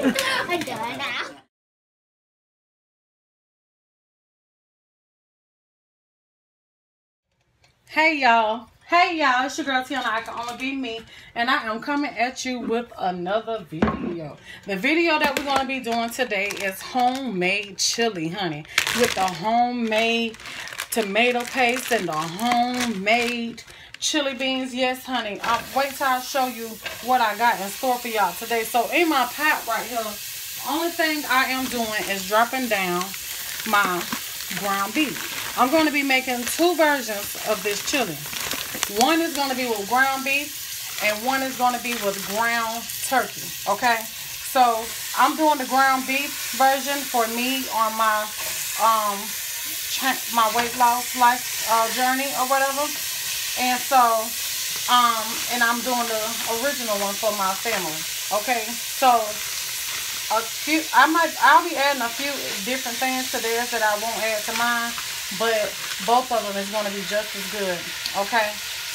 I'm done now. Hey y'all, it's your girl Tiana. I can only be me, and I am coming at you with another video. The video that we're going to be doing today is homemade chili, honey, with the homemade tomato paste and the homemade chili beans. Yes, honey. Wait till I show you what I got in store for y'all today. So in my pot right here, only thing I am doing is dropping down my ground beef. I'm going to be making two versions of this chili. One is going to be with ground beef, and one is going to be with ground turkey. Okay, so I'm doing the ground beef version for me on my my weight loss life journey or whatever, and so and I'm doing the original one for my family. Okay, so I'll be adding a few different things to theirs that I won't add to mine, but both of them is going to be just as good. Okay,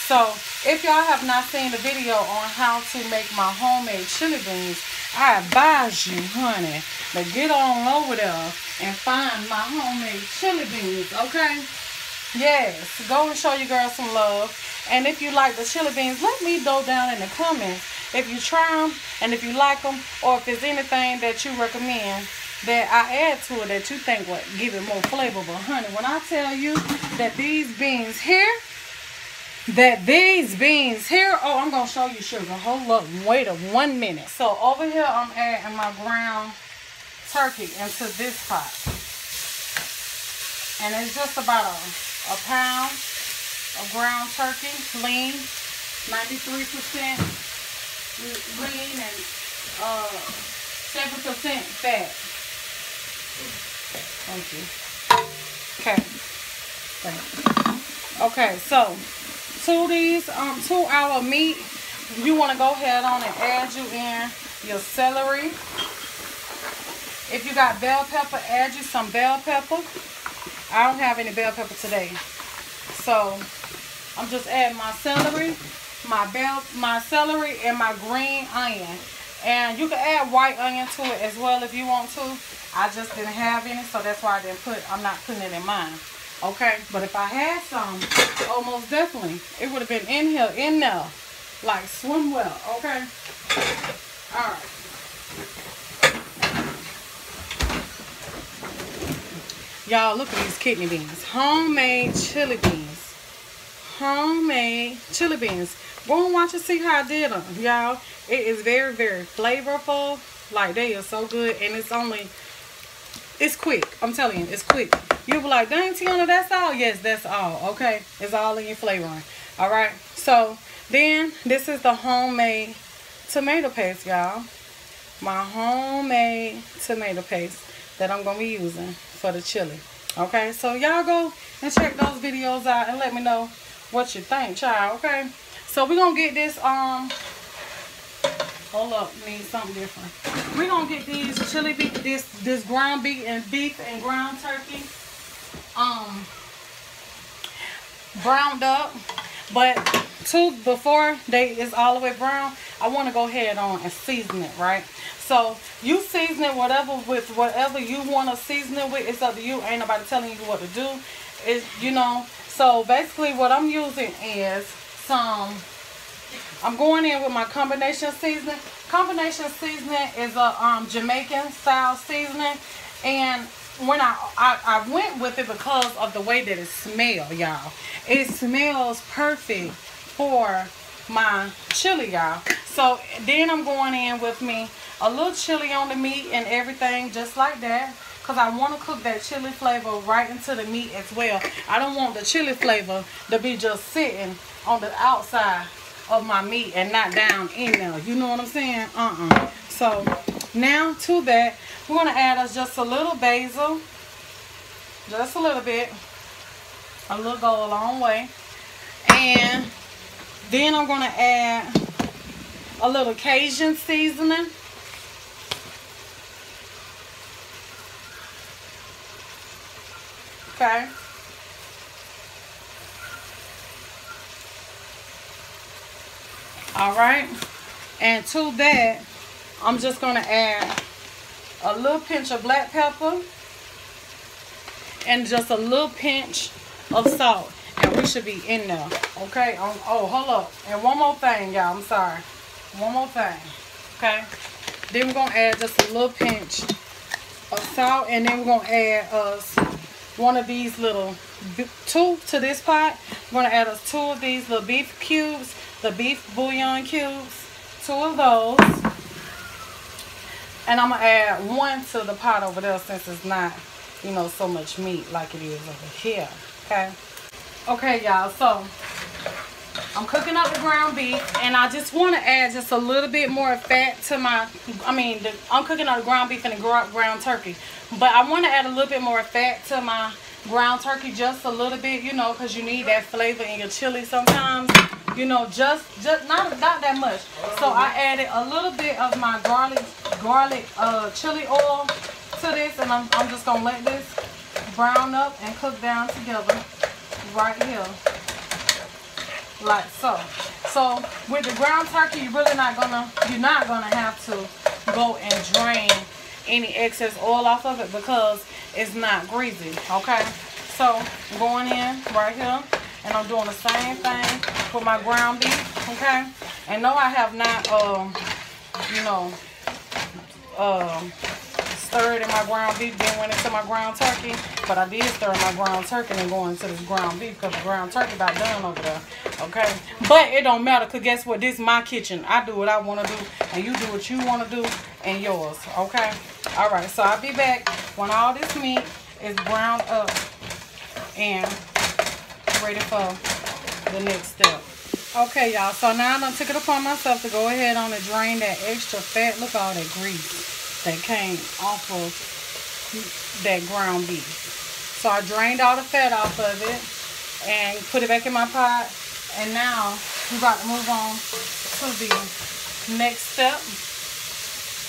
so if y'all have not seen the video on how to make my homemade chili beans, I advise you, honey, to get on over there and find my homemade chili beans. Okay, yes, go and show your girl some love. And if you like the chili beans, let me know down in the comments if you try them and if you like them, or if there's anything that you recommend that I add to it that you think would give it more flavor. But honey, when I tell you that these beans here, oh, I'm gonna show you, sugar. Hold up, wait a 1 minute. So over here I'm adding my ground turkey into this pot, and it's just about a pound of ground turkey, lean, 93% lean and 7% fat. Thank you. Okay. Okay, so to these 2 hour meat, you want to go ahead on and add you in your celery. If you got bell pepper, add you some bell pepper. I don't have any bell pepper today, so I'm just adding my celery, my celery, and my green onion. And you can add white onion to it as well if you want to. I just didn't have any, so that's why I'm not putting it in mine. Okay, but if I had some, oh, most definitely, it would have been in there, like swim well. Okay, all right. Y'all, look at these kidney beans. Homemade chili beans. Homemade chili beans. Go and watch and see how I did them, y'all. It is very, very flavorful. Like, they are so good, and it's quick. I'm telling you, it's quick. You'll be like, dang, Tiana, that's all? Yes, that's all. Okay, it's all in your flavoring. All right, so then this is the homemade tomato paste, y'all. My homemade tomato paste that I'm gonna be using for the chili. Okay, so y'all go and check those videos out and let me know what you think, child. Okay, so we're gonna get this hold up, need something different. We're gonna get these chili beef, this ground beef and ground turkey browned up, but before they is all the way brown, I want to go ahead on and season it, right? So you season it with whatever you want to season it with. It's up to you. Ain't nobody telling you what to do. So basically what I'm using is I'm going in with my combination seasoning. Combination seasoning is a Jamaican style seasoning, and when I went with it because of the way that it smells, y'all. It smells perfect for my chili, y'all. So then I'm going in with me a little chili on the meat and everything, just like that, because I want to cook that chili flavor right into the meat as well. I don't want the chili flavor to be just sitting on the outside of my meat and not down in there. You know what I'm saying? So now to that, we're going to add us just a little basil. Just a little bit. A little go a long way. And then I'm going to add a little Cajun seasoning. Okay. All right. And to that, I'm just going to add a little pinch of black pepper, and just a little pinch of salt. And we should be in there. Okay? Oh, hold up. And one more thing, y'all. I'm sorry. One more thing. Okay? Then we're going to add just a little pinch of salt. And then we're going to add us one of these little, two to this pot. We're going to add us 2 of these little beef cubes. The beef bouillon cubes. 2 of those. And I'm going to add 1 to the pot over there since it's not, you know, so much meat like it is over here. Okay? Okay, y'all. So, I'm cooking up the ground beef. And I just want to add just a little bit more fat to my, I'm cooking up the ground beef and the ground turkey. But I want to add a little bit more fat to my ground turkey. Just a little bit, you know, because you need that flavor in your chili sometimes. You know, just not that much. So I added a little bit of my garlic chili oil to this, and I'm just gonna let this brown up and cook down together right here, like so. So with the ground turkey, you're not gonna have to go and drain any excess oil off of it because it's not greasy. Okay, so I'm going in right here. And I'm doing the same thing with my ground beef, okay? And no, I have not, stirred in my ground beef, then went into my ground turkey. But I did stir in my ground turkey and go into this ground beef because the ground turkey about done over there, okay? But it don't matter because guess what? This is my kitchen. I do what I want to do, and you do what you want to do and yours, okay? All right, so I'll be back when all this meat is browned up and ready for the next step. Okay, y'all, so now I done took it upon myself to go ahead on and drain that extra fat. Look at all that grease that came off of that ground beef. So I drained all the fat off of it and put it back in my pot. And now we're about to move on to the next step.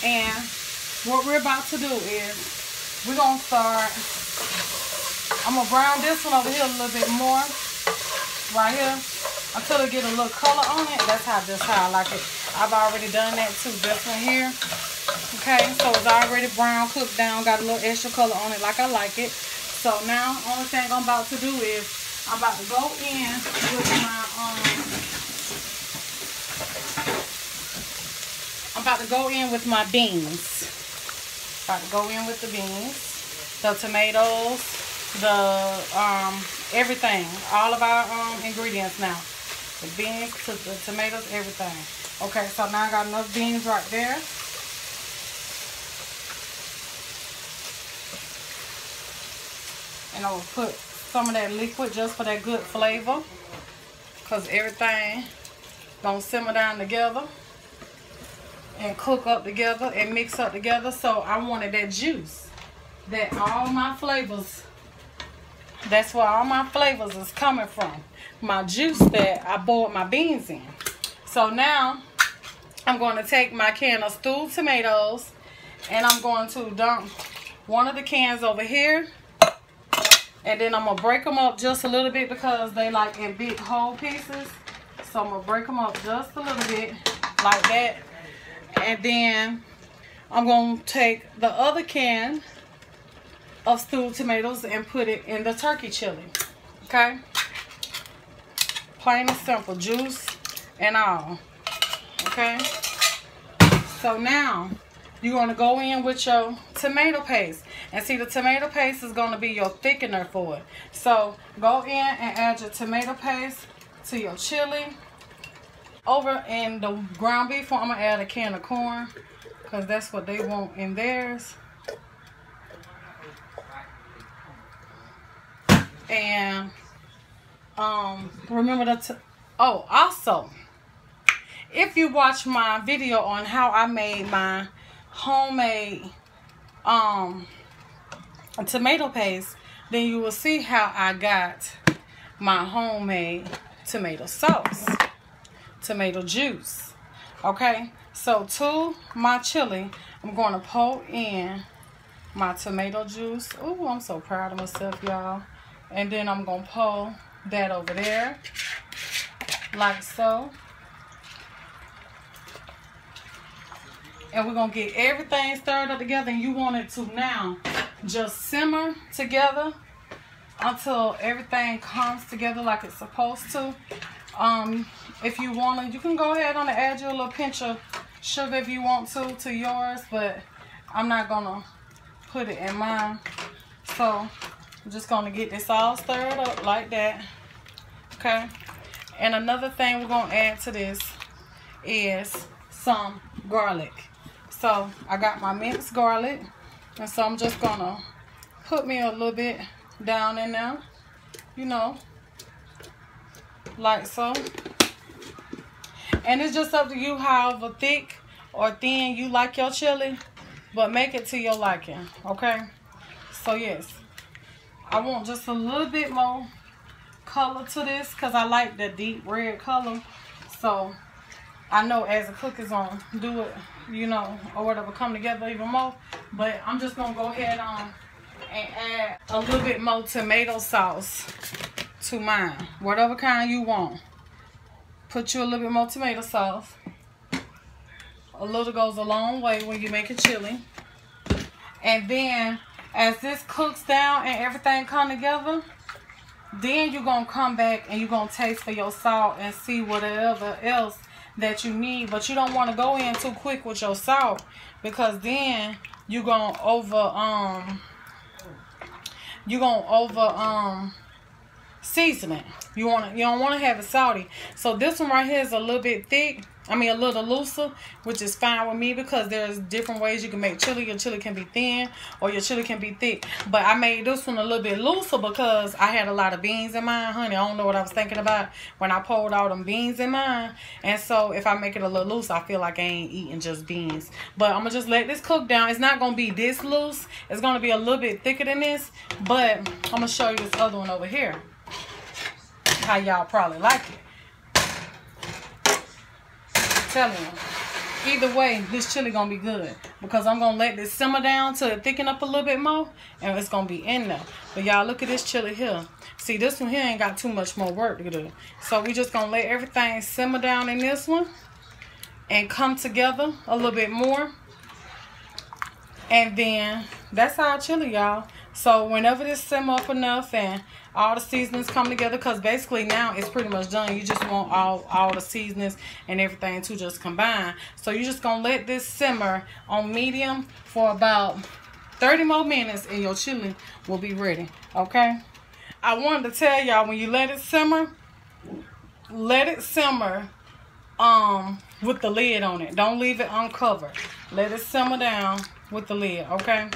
And what we're about to do is we're going to start, I'm going to brown this one over here a little bit more, right here, until it get a little color on it. That's how I like it. I've already done that too, this one here. Okay, so it's already brown, cooked down, got a little extra color on it like I like it. So now, only thing I'm about to do is, I'm about to go in with my, beans. About to go in with the beans, the tomatoes, the everything, all of our ingredients now. The beans, the tomatoes, everything. Okay, so now I got enough beans right there. And I will put some of that liquid just for that good flavor, because everything gonna simmer down together and cook up together and mix up together. So I wanted that juice, that all my flavors, that's where all my flavors is coming from. My juice that I boiled my beans in. So now I'm going to take my can of stewed tomatoes and I'm going to dump one of the cans over here. And then I'm going to break them up just a little bit because they like in big whole pieces. So I'm going to break them up just a little bit like that. And then I'm going to take the other can of stewed tomatoes and put it in the turkey chili. Okay? Plain and simple. Juice and all. Okay? So now you're going to go in with your tomato paste. And see, the tomato paste is going to be your thickener for it. So go in and add your tomato paste to your chili. Over in the ground beef, I'm going to add a can of corn because that's what they want in theirs. And remember also, if you watch my video on how I made my homemade tomato paste, then you will see how I got my homemade tomato sauce, tomato juice. Okay, so to my chili, I'm going to pour in my tomato juice. Oh, I'm so proud of myself, y'all. And then I'm going to pour that over there, like so. And we're gonna get everything stirred up together, and you want it to now just simmer together until everything comes together like it's supposed to. If you want to, you can go ahead and add your little pinch of sugar if you want to yours, but I'm not gonna put it in mine. So I'm just gonna get this all stirred up like that. Okay. And another thing we're gonna add to this is some garlic. So I got my minced garlic, and so I'm just gonna put me a little bit down in there, you know, like so. And it's just up to you however thick or thin you like your chili, but make it to your liking, okay? So yes, I want just a little bit more color to this because I like the deep red color. So I know as a cook is gonna do it, you know, or whatever, come together even more. But I'm just gonna go ahead on and add a little bit more tomato sauce to mine, whatever kind you want. Put you a little bit more tomato sauce. A little goes a long way when you make a chili. And then as this cooks down and everything come together, then you're gonna come back and you're gonna taste for your salt and see whatever else that you need. But you don't want to go in too quick with your salt, because then you're gonna over season it. You don't want to have it salty. So this one right here is a little bit thick. I mean a little looser, which is fine with me because there's different ways you can make chili. Your chili can be thin or your chili can be thick. But I made this one a little bit looser because I had a lot of beans in mine, honey. I don't know what I was thinking about when I poured all them beans in mine. And so if I make it a little loose, I feel like I ain't eating just beans. But I'm going to just let this cook down. It's not going to be this loose. It's going to be a little bit thicker than this. But I'm going to show you this other one over here, how y'all probably like it. Telling you, either way, this chili gonna be good because I'm gonna let this simmer down till it thicken up a little bit more, and it's gonna be in there. But y'all, look at this chili here. See, this one here ain't got too much more work to do. So we just gonna let everything simmer down in this one and come together a little bit more. And then that's our chili, y'all. So whenever this simmer up enough and all the seasonings come together, because basically now it's pretty much done. You just want all the seasonings and everything to just combine. So you're just gonna let this simmer on medium for about 30 more minutes and your chili will be ready. Okay, I wanted to tell y'all, when you let it simmer with the lid on it. Don't leave it uncovered. Let it simmer down with the lid. Okay,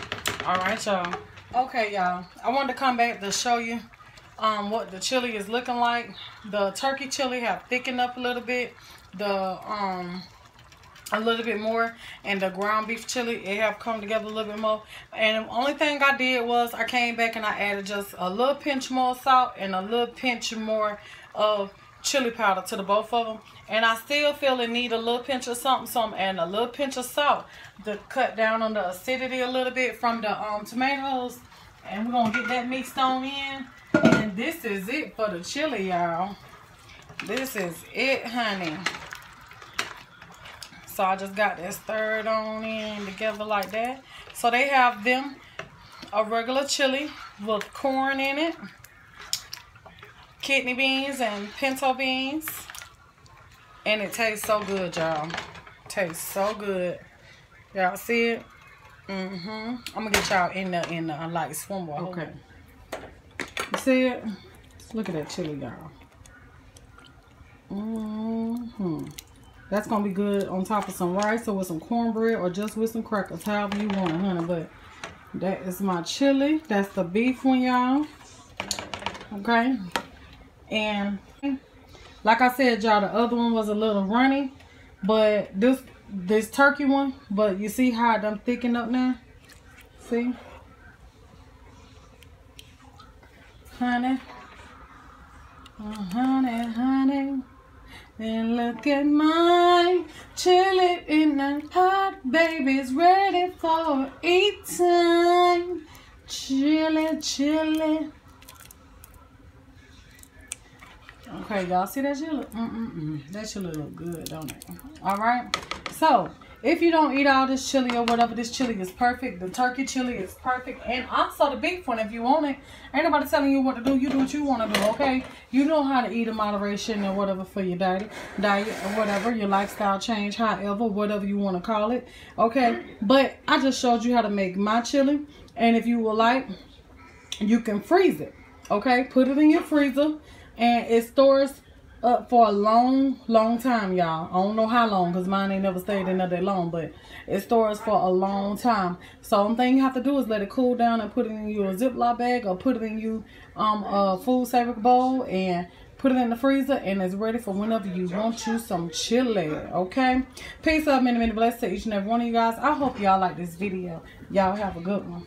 all right, y'all. Okay, y'all, I wanted to come back to show you what the chili is looking like. The turkey chili have thickened up a little bit, a little bit more, and the ground beef chili, it have come together a little bit more. And the only thing I did was I came back and I added just a little pinch more salt and a little pinch more of chili powder to the both of them. And I still feel it need a little pinch of something, so I'm adding a little pinch of salt to cut down on the acidity a little bit from the tomatoes. And we're gonna get that mixed on in. And this is it for the chili, y'all. This is it, honey. So I just got that stirred on in together like that. So they have them a regular chili with corn in it, kidney beans and pinto beans, and it tastes so good, y'all. Tastes so good. Y'all see it? I'm gonna get y'all in the like swim ball. Okay. You see it? Look at that chili, y'all. That's gonna be good on top of some rice or with some cornbread or just with some crackers, however you want it, honey. But that is my chili. That's the beef one, y'all. Okay. And like I said, y'all, the other one was a little runny, but this turkey one, but you see how I'm thickening up now? See? Honey. Oh, honey, honey. And look at my chili in the pot. Baby's ready for eat time. Chili, chili. Okay, y'all see that chili? That chili look good, don't it? All right. So if you don't eat all this chili or whatever, this chili is perfect. The turkey chili is perfect. And also the beef one, if you want it. Ain't nobody telling you what to do. You do what you want to do, okay? You know how to eat in moderation or whatever for your diet or whatever. Your lifestyle change, however, whatever you want to call it, okay? But I just showed you how to make my chili. And if you would like, you can freeze it, okay? Put it in your freezer. And it stores up for a long time, y'all. I don't know how long, because mine ain't never stayed in there that long, but it stores for a long time. So the thing you have to do is let it cool down and put it in your Ziploc bag, or put it in you a food saver bowl and put it in the freezer, and it's ready for whenever you want you some chili, okay? Peace out, many blessings to each and every one of you guys. I hope y'all like this video. Y'all have a good one.